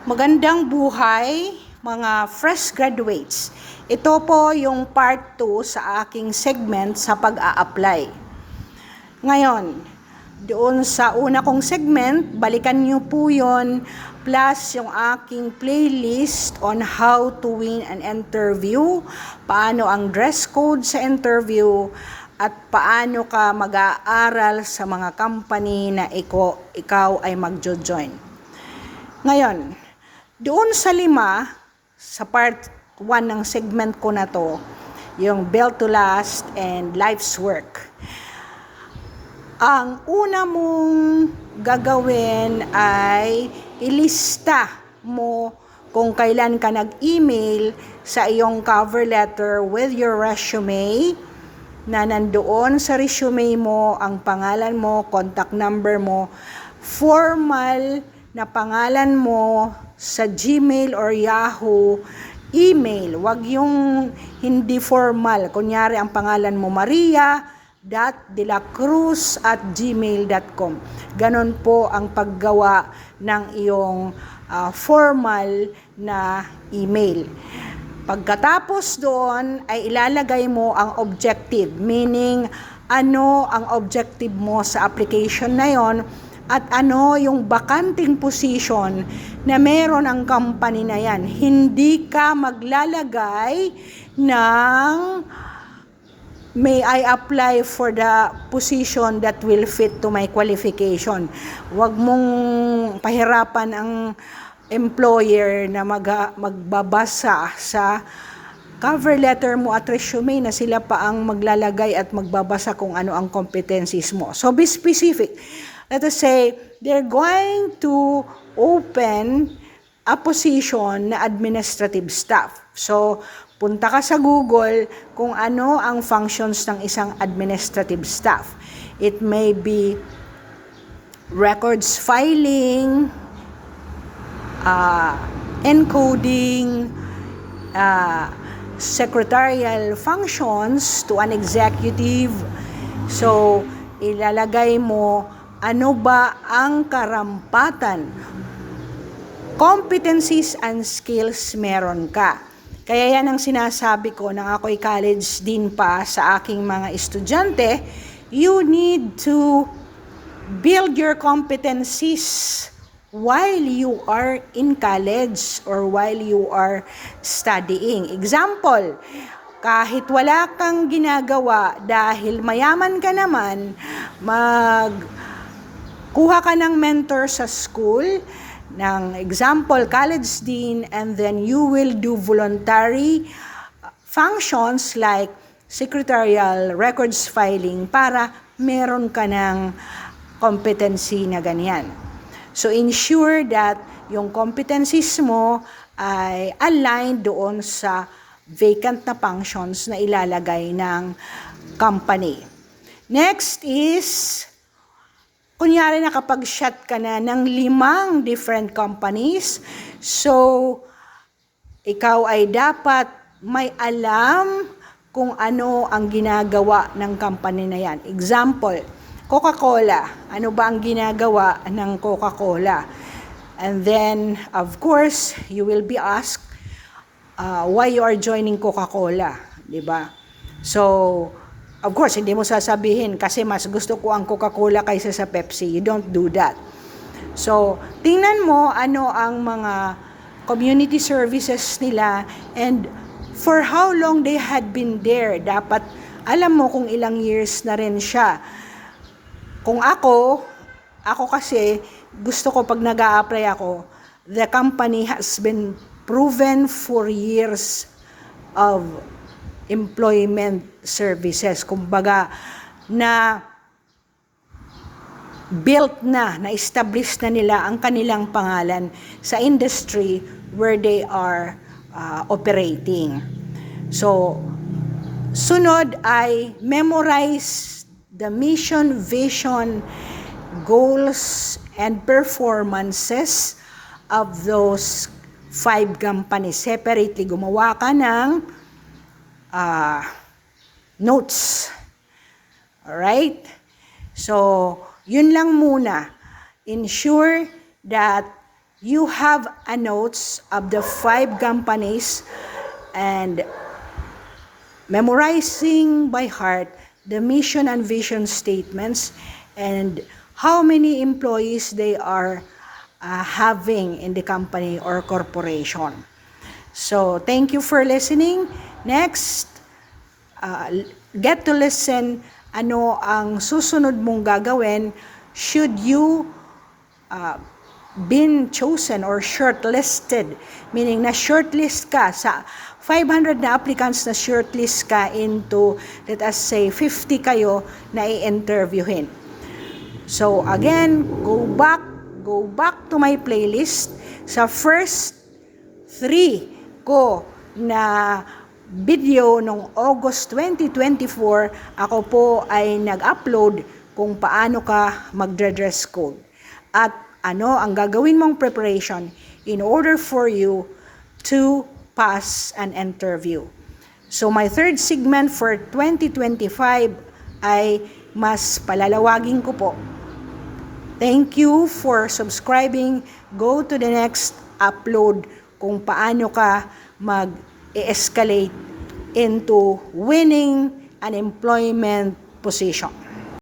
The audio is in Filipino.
Magandang buhay, mga fresh graduates. Ito po yung part 2 sa aking segment sa pag-a-apply. Ngayon, doon sa una kong segment, balikan nyo po yon plus yung aking playlist on how to win an interview, paano ang dress code sa interview, at paano ka mag-aaral sa mga company na ikaw ay magjo-join. Ngayon, doon sa 5, sa part 1 ng segment ko na to, yung Built to Last and Life's Work. Ang una mong gagawin ay ilista mo kung kailan ka nag-email sa iyong cover letter with your resume, na nandoon sa resume mo ang pangalan mo, contact number mo, formal na pangalan mo sa Gmail or Yahoo email. Wag yung hindi formal. Kunyari ang pangalan mo maria.delacruz@gmail.com. Ganon po ang paggawa ng iyong formal na email. Pagkatapos doon ay ilalagay mo ang objective, meaning ano ang objective mo sa application na yon at ano yung bakanting position na meron ang company na yan. Hindi ka maglalagay ng may I apply for the position that will fit to my qualification. Huwag mong pahirapan ang employer na magbabasa sa cover letter mo at resume na sila pa ang maglalagay at magbabasa kung ano ang competencies mo. So be specific. Let us say, they're going to open a position na administrative staff. So, punta ka sa Google kung ano ang functions ng isang administrative staff. It may be records filing, encoding, secretarial functions to an executive. So, ilalagay mo ano ba ang karampatan, competencies and skills meron ka. Kaya yan ang sinasabi ko nang ako'y college din pa sa aking mga estudyante, you need to build your competencies while you are in college or while you are studying. Example, kahit wala kang ginagawa dahil mayaman ka naman, kuha ka ng mentor sa school, ng example, college dean, and then you will do voluntary functions like secretarial, records filing, para meron ka ng competency na ganyan. So ensure that yung competencies mo ay aligned doon sa vacant na functions na ilalagay ng company. Next is, kunyari nakapag-shot ka na ng 5 different companies, so ikaw ay dapat may alam kung ano ang ginagawa ng company na yan. Example, Coca-Cola. Ano ba ang ginagawa ng Coca-Cola? And then, of course, you will be asked why you are joining Coca-Cola, di ba? So, of course, hindi mo sasabihin kasi mas gusto ko ang Coca-Cola kaysa sa Pepsi. You don't do that. So, tingnan mo ano ang mga community services nila and for how long they had been there. Dapat alam mo kung ilang years na rin siya. Kung ako kasi gusto ko pag nag-a-apply ako, the company has been proven for years of employment services. Kumbaga, na built na establish na nila ang kanilang pangalan sa industry where they are operating. So, sunod ay memorize the mission, vision, goals, and performances of those 5 companies. Separately, gumawa ka ng notes. Alright? So, yun lang muna. Ensure that you have a notes of the 5 companies and memorizing by heart the mission and vision statements and how many employees they are having in the company or corporation. So, thank you for listening. Next, get to listen ano ang susunod mong gagawin should you been chosen or shortlisted, meaning na shortlist ka sa 500 na applicants na shortlist ka into, let us say, 50 kayo na i-interviewin. So again, go back to my playlist. Sa first 3 ko na video noong August 2024, ako po ay nag-upload kung paano ka mag-dress code. At ano ang gagawin mong preparation in order for you to pass an interview. So my third segment for 2025 ay mas palalawagin ko po. Thank you for subscribing. Go to the next upload kung paano ka mag-escalate into winning an employment position.